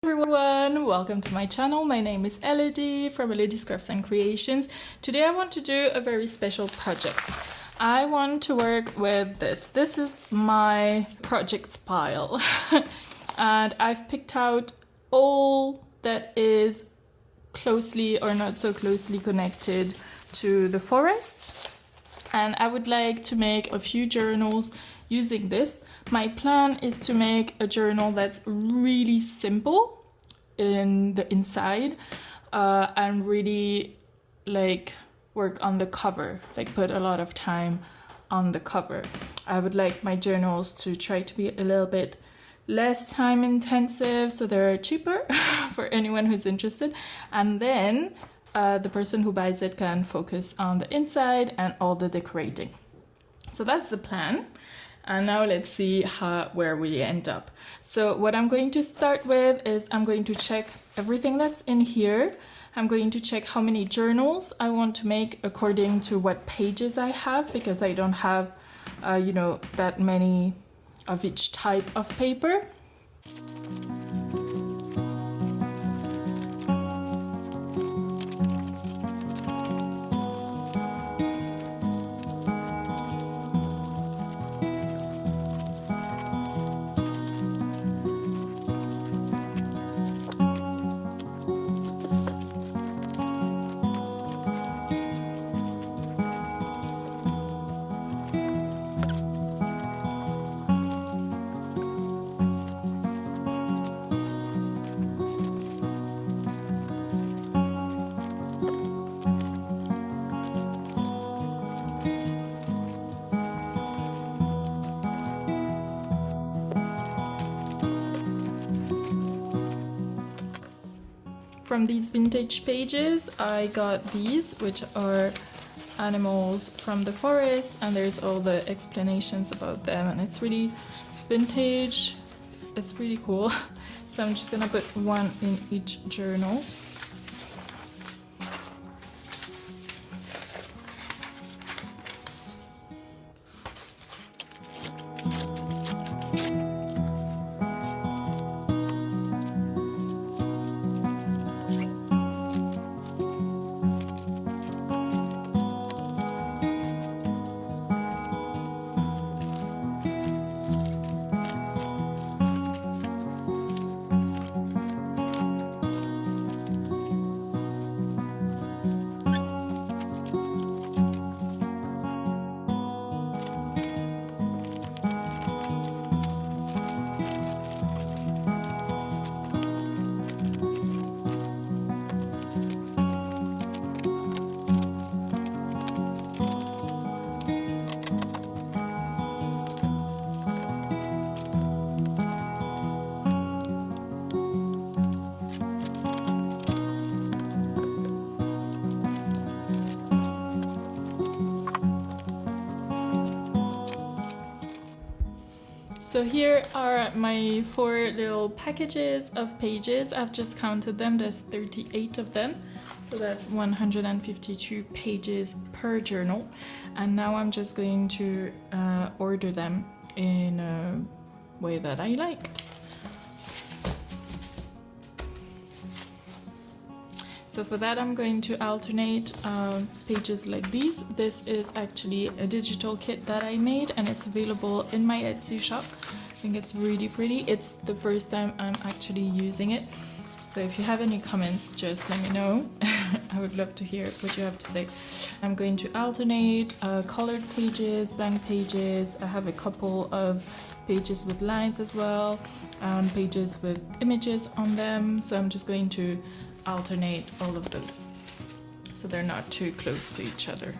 Everyone, welcome to my channel. My name is Elodie from Elodie's Crafts and Creations. Today I want to do a very special project. I want to work with this. This is my projects pile and I've picked out all that is closely or not so closely connected to the forest, and I would like to make a few journals using this. My plan is to make a journal that's really simple in the inside and really like work on the cover, like put a lot of time on the cover. I would like my journals to try to be a little bit less time intensive so they're cheaper for anyone who's interested, and then the person who buys it can focus on the inside and all the decorating. So that's the plan. And now let's see where we end up. So what I'm going to start with is I'm going to check everything that's in here. I'm going to check how many journals I want to make according to what pages I have, because I don't have, that many of each type of paper. From these vintage pages, I got these, which are animals from the forest, and there's all the explanations about them, and it's really vintage. It's really cool. So I'm just gonna put one in each journal. So here are my 4 little packages of pages. I've just counted them. There's 38 of them. So that's 152 pages per journal. And now I'm just going to order them in a way that I like. So for that, I'm going to alternate pages like these. This is actually a digital kit that I made, and it's available in my Etsy shop. I think it's really pretty. It's the first time I'm actually using it. So if you have any comments, just let me know. I would love to hear what you have to say. I'm going to alternate colored pages, blank pages. I have a couple of pages with lines as well, and pages with images on them. So I'm just going to alternate all of those so they're not too close to each other.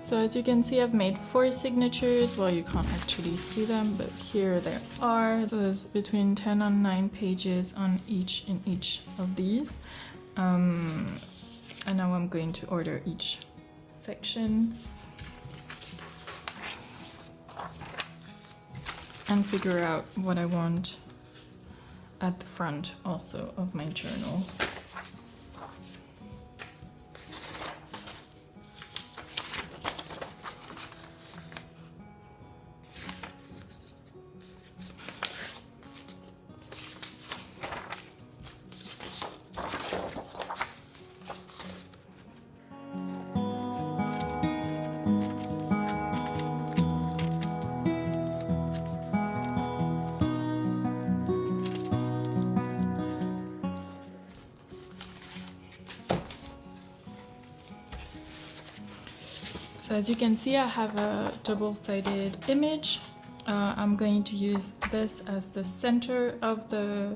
So as you can see, I've made 4 signatures. Well, you can't actually see them, but here they are. So there's between 10 and 9 pages on each of these. And now I'm going to order each section. and figure out what I want at the front also of my journal. So as you can see, I have a double-sided image. I'm going to use this as the center of the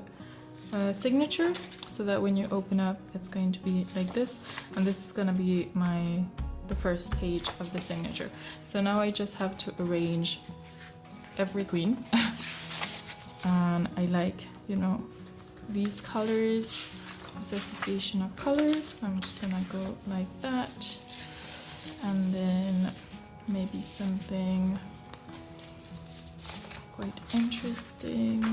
signature, so that when you open up, it's going to be like this, and this is going to be the first page of the signature. So now I just have to arrange every queen, and I like, you know, these colors, this association of colors. So I'm just gonna go like that. And then maybe something quite interesting.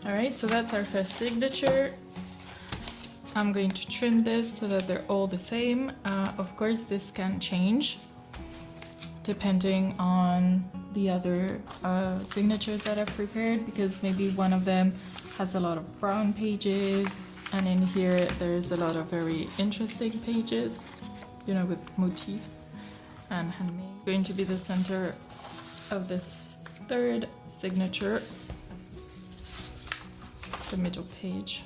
Alright, so that's our first signature. I'm going to trim this so that they're all the same. Of course, this can change depending on the other signatures that I've prepared, because maybe one of them has a lot of brown pages, and in here there's a lot of very interesting pages, you know, with motifs and handmade. Going to be the center of this third signature, the middle page.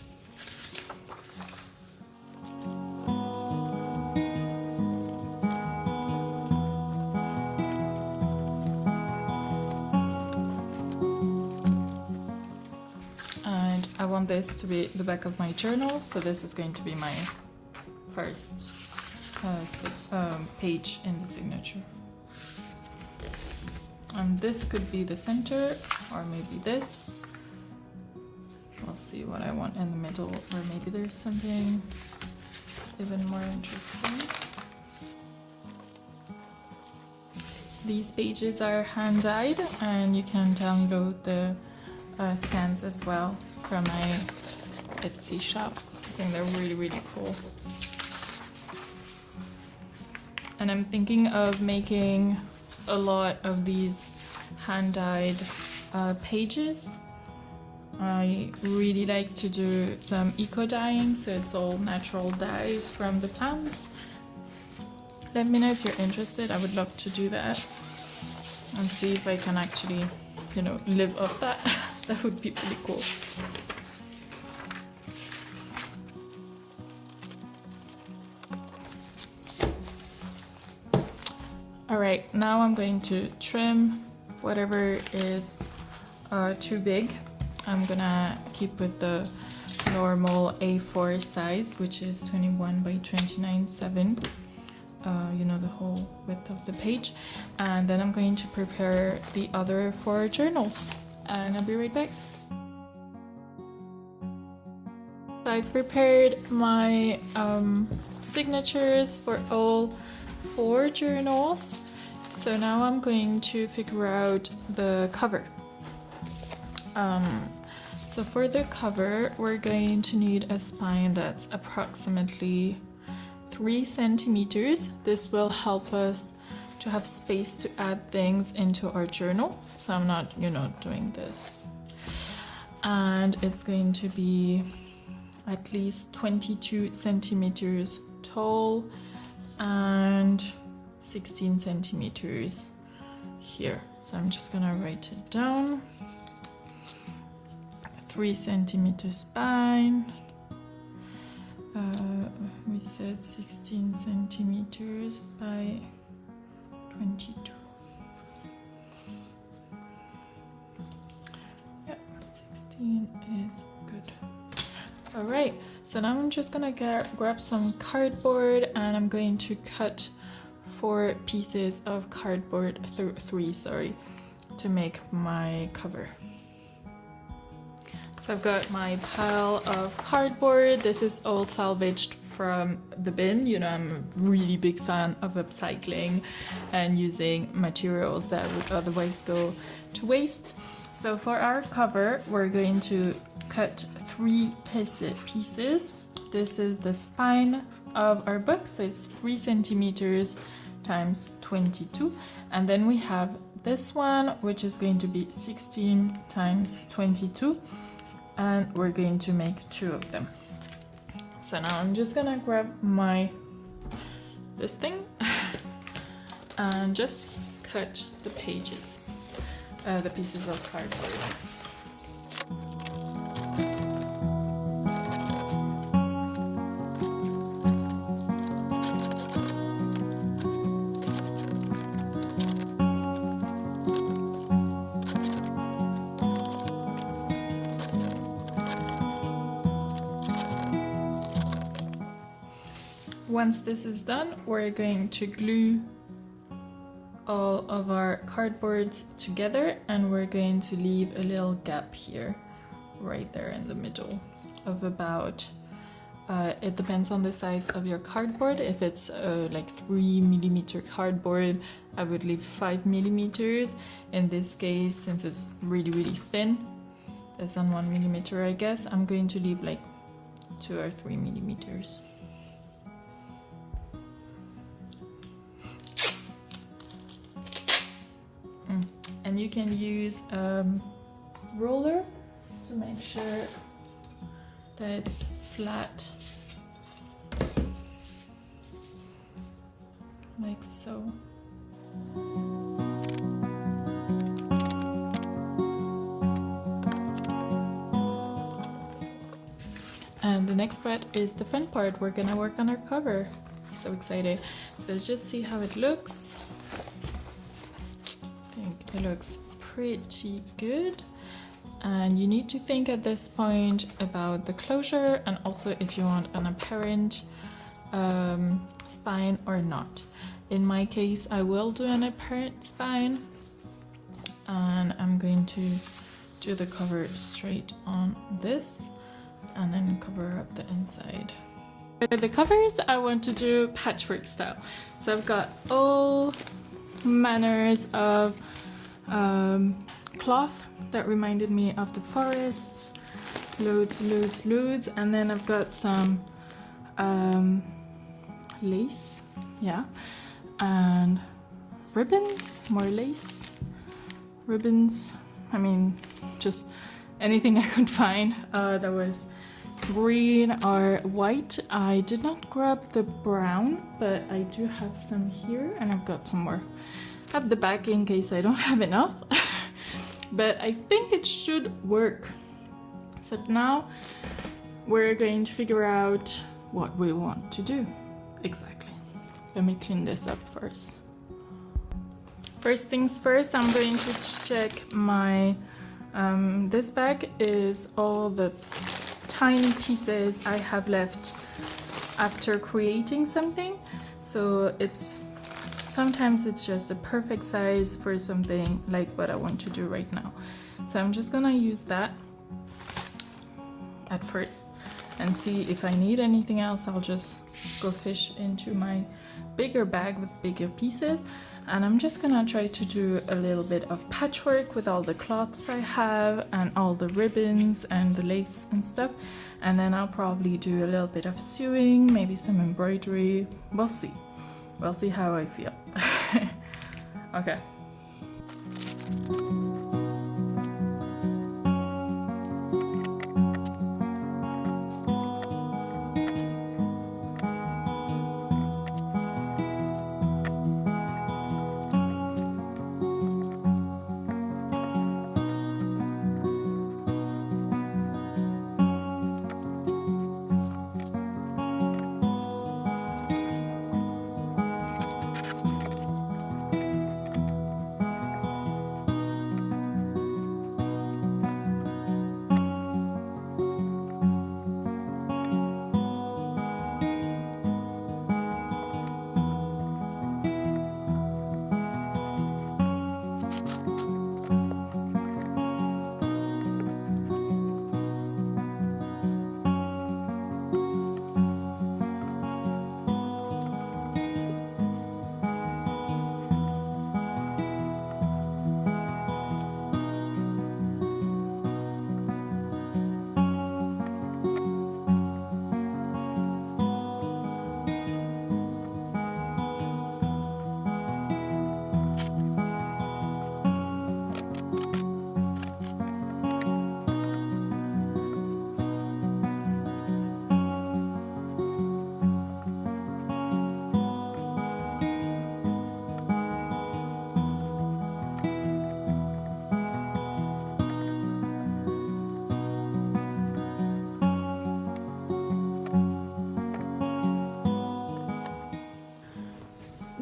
I want this to be the back of my journal, so this is going to be my first page in the signature. And this could be the center, or maybe this. We'll see what I want in the middle, or maybe there's something even more interesting. These pages are hand-dyed, and you can download the scans as well from my Etsy shop. I think they're really, really cool. And I'm thinking of making a lot of these hand-dyed pages. I really like to do some eco-dyeing, so it's all natural dyes from the plants. Let me know if you're interested. I would love to do that and see if I can actually, you know, live up that. That would be pretty cool. Alright, now I'm going to trim whatever is too big. I'm gonna keep with the normal A4 size, which is 21 by 29.7. You know, the whole width of the page. And then I'm going to prepare the other 4 journals. And I'll be right back. So I've prepared my signatures for all 4 journals. So now I'm going to figure out the cover. So for the cover, we're going to need a spine that's approximately 3 centimeters. This will help us to have space to add things into our journal. So I'm not, you know, doing this. And it's going to be at least 22 centimeters tall and 16 centimeters here. So I'm just gonna write it down. 3 centimeter spine. We said 16 centimeters by 22. Yep, 16 is good. Alright, so now I'm just gonna grab some cardboard, and I'm going to cut 4 pieces of cardboard, 3, sorry, to make my cover. So I've got my pile of cardboard. This is all salvaged from the bin. You know, I'm a really big fan of upcycling and using materials that would otherwise go to waste. So for our cover, we're going to cut 3 pieces. This is the spine of our book, so it's 3 centimeters times 22. And then we have this one, which is going to be 16 times 22. And we're going to make 2 of them. So now I'm just gonna grab this thing and just cut the pages, the pieces of cardboard. Once this is done, we're going to glue all of our cardboard together, and we're going to leave a little gap here, right there in the middle of about, it depends on the size of your cardboard. If it's like 3mm cardboard, I would leave 5mm. In this case, since it's really, really thin, less than 1mm, I guess, I'm going to leave like 2 or 3mm. And you can use a ruler to make sure that it's flat, like so. And the next part is the fun part. We're gonna work on our cover. So excited. So let's just see how it looks. It looks pretty good, and you need to think at this point about the closure and also if you want an apparent spine or not. In my case, I will do an apparent spine, and I'm going to do the cover straight on this and then cover up the inside. For the covers, I want to do patchwork style. So I've got all manners of cloth that reminded me of the forests, loads, and then I've got some lace, yeah, and ribbons, more lace, ribbons, I mean just anything I could find that was green or white. I did not grab the brown, but I do have some here, and I've got some more at the back in case I don't have enough. But I think it should work. So now we're going to figure out what we want to do exactly. Let me clean this up first. First things first, I'm going to check my this bag is all the tiny pieces I have left after creating something. So sometimes it's just a perfect size for something like what I want to do right now. So I'm just gonna use that at first and see if I need anything else. I'll just go fish into my bigger bag with bigger pieces, and I'm just gonna try to do a little bit of patchwork with all the cloths I have and all the ribbons and the lace and stuff, and then I'll probably do a little bit of sewing, maybe some embroidery. We'll see how I feel. Okay.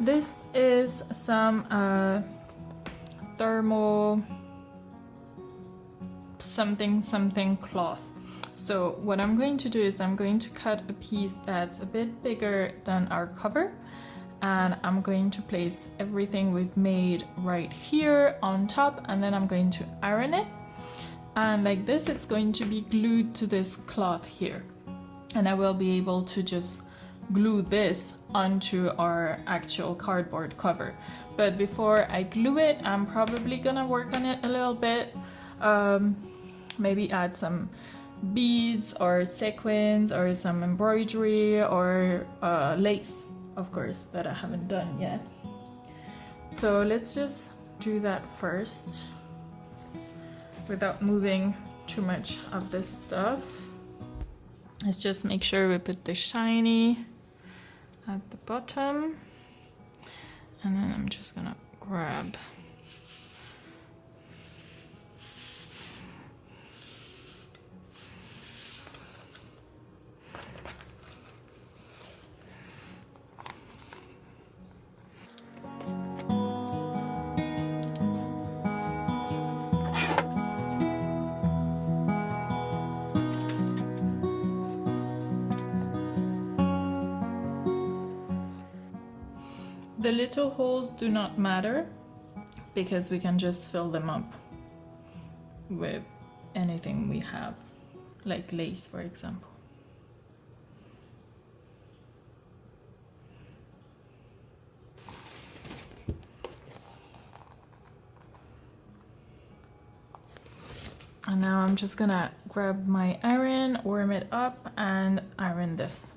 this is some thermal something cloth. So what I'm going to do is I'm going to cut a piece that's a bit bigger than our cover, and I'm going to place everything we've made right here on top, and then I'm going to iron it. And like this, it's going to be glued to this cloth here, and I will be able to just glue this onto our actual cardboard cover. But before I glue it, I'm probably gonna work on it a little bit, maybe add some beads or sequins or some embroidery or lace, of course, that I haven't done yet. So let's just do that first without moving too much of this stuff. Let's just make sure we put the shiny at the bottom, and then I'm just gonna grab the little holes do not matter because we can just fill them up with anything we have, like lace, for example. And now I'm just gonna grab my iron, warm it up, and iron this.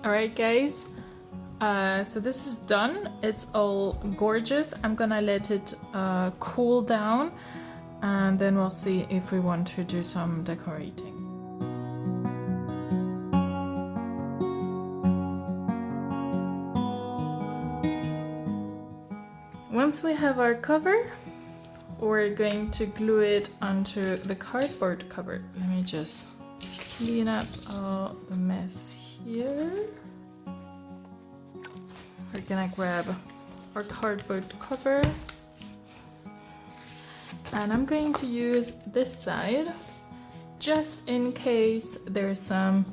Alright guys, so this is done. It's all gorgeous. I'm gonna let it cool down, and then we'll see if we want to do some decorating. Once we have our cover, we're going to glue it onto the cardboard cover. Let me just clean up all the mess here. We're gonna grab our cardboard cover, and I'm going to use this side just in case there's some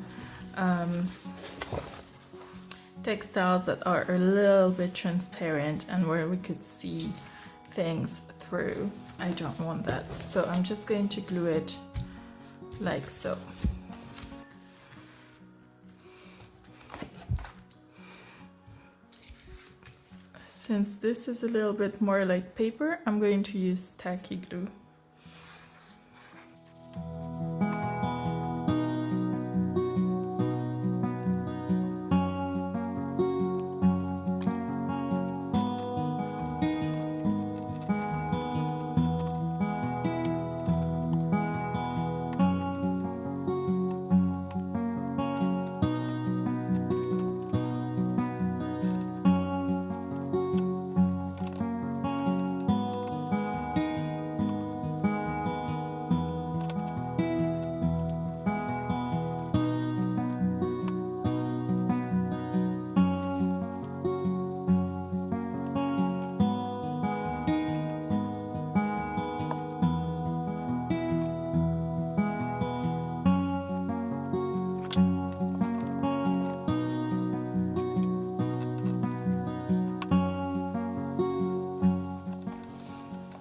textiles that are a little bit transparent and where we could see things through. I don't want that, so I'm just going to glue it like so. Since this is a little bit more like paper, I'm going to use tacky glue.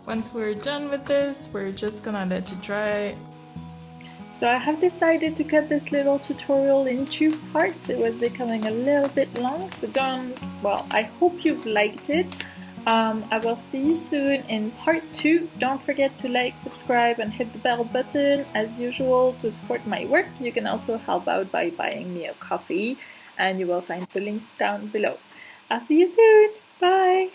Once we're done with this, we're just gonna let it dry. So I have decided to cut this little tutorial in 2 parts. It was becoming a little bit long, so I hope you've liked it. I will see you soon in part 2. Don't forget to like, subscribe, and hit the bell button as usual to support my work. You can also help out by buying me a coffee, and you will find the link down below. I'll see you soon. Bye!